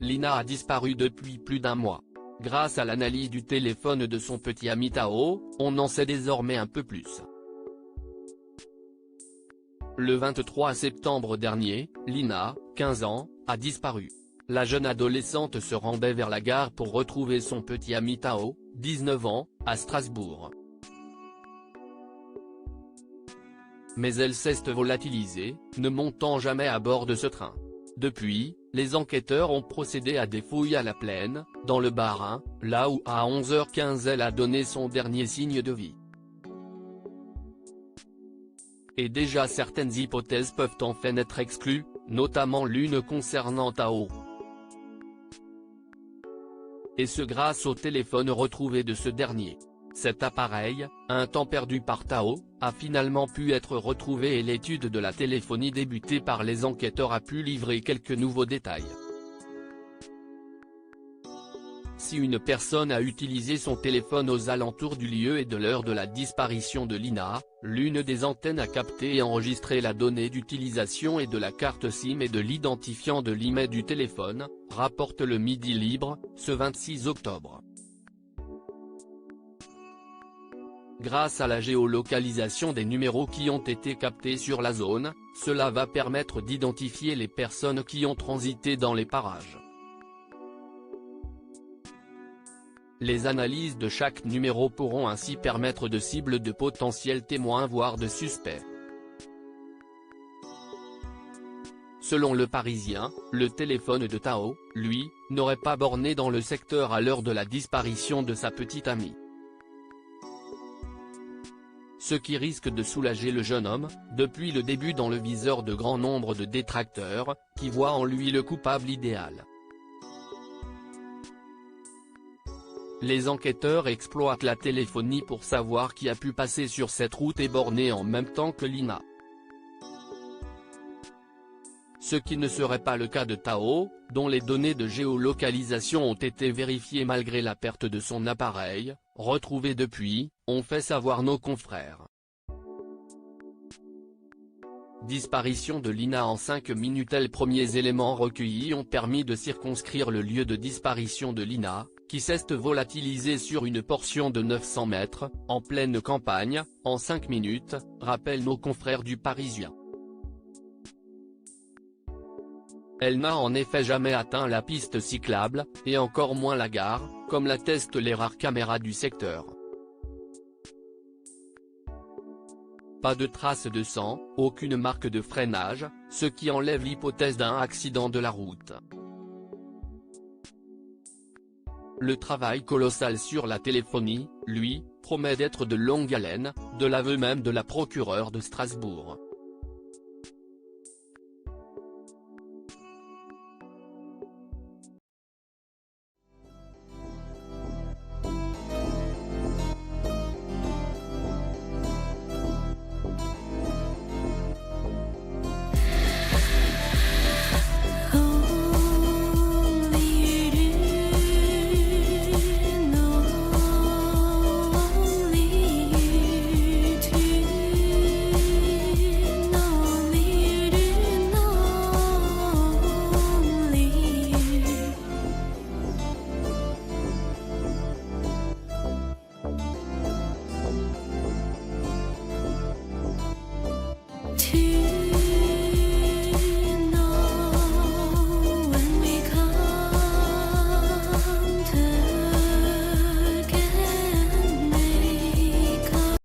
Lina a disparu depuis plus d'un mois. Grâce à l'analyse du téléphone de son petit ami Tao, on en sait désormais un peu plus. Le 23 septembre dernier, Lina, 15 ans, a disparu. La jeune adolescente se rendait vers la gare pour retrouver son petit ami Tao, 19 ans, à Strasbourg. Mais elle s'est volatilisée, ne montant jamais à bord de ce train. Depuis, les enquêteurs ont procédé à des fouilles à la Plaine, dans le Bas-Rhin, là où à 11h15 elle a donné son dernier signe de vie. Et déjà certaines hypothèses peuvent enfin être exclues, notamment l'une concernant Tao. Et ce grâce au téléphone retrouvé de ce dernier. Cet appareil, un temps perdu par Tao, a finalement pu être retrouvé et l'étude de la téléphonie débutée par les enquêteurs a pu livrer quelques nouveaux détails. Si une personne a utilisé son téléphone aux alentours du lieu et de l'heure de la disparition de Lina, l'une des antennes a capté et enregistré la donnée d'utilisation et de la carte SIM et de l'identifiant de l'email du téléphone, rapporte le Midi Libre, ce 26 octobre. Grâce à la géolocalisation des numéros qui ont été captés sur la zone, cela va permettre d'identifier les personnes qui ont transité dans les parages. Les analyses de chaque numéro pourront ainsi permettre de cibler de potentiels témoins voire de suspects. Selon Le Parisien, le téléphone de Tao, lui, n'aurait pas borné dans le secteur à l'heure de la disparition de sa petite amie. Ce qui risque de soulager le jeune homme, depuis le début dans le viseur de grand nombre de détracteurs, qui voient en lui le coupable idéal. Les enquêteurs exploitent la téléphonie pour savoir qui a pu passer sur cette route et borner en même temps que Lina. Ce qui ne serait pas le cas de Tao, dont les données de géolocalisation ont été vérifiées malgré la perte de son appareil, retrouvé depuis, ont fait savoir nos confrères. Disparition de Lina en 5 minutes. Les premiers éléments recueillis ont permis de circonscrire le lieu de disparition de Lina, qui s'est volatilisé sur une portion de 900 mètres, en pleine campagne, en 5 minutes, rappellent nos confrères du Parisien. Elle n'a en effet jamais atteint la piste cyclable, et encore moins la gare, comme l'attestent les rares caméras du secteur. Pas de traces de sang, aucune marque de freinage, ce qui enlève l'hypothèse d'un accident de la route. Le travail colossal sur la téléphonie, lui, promet d'être de longue haleine, de l'aveu même de la procureure de Strasbourg.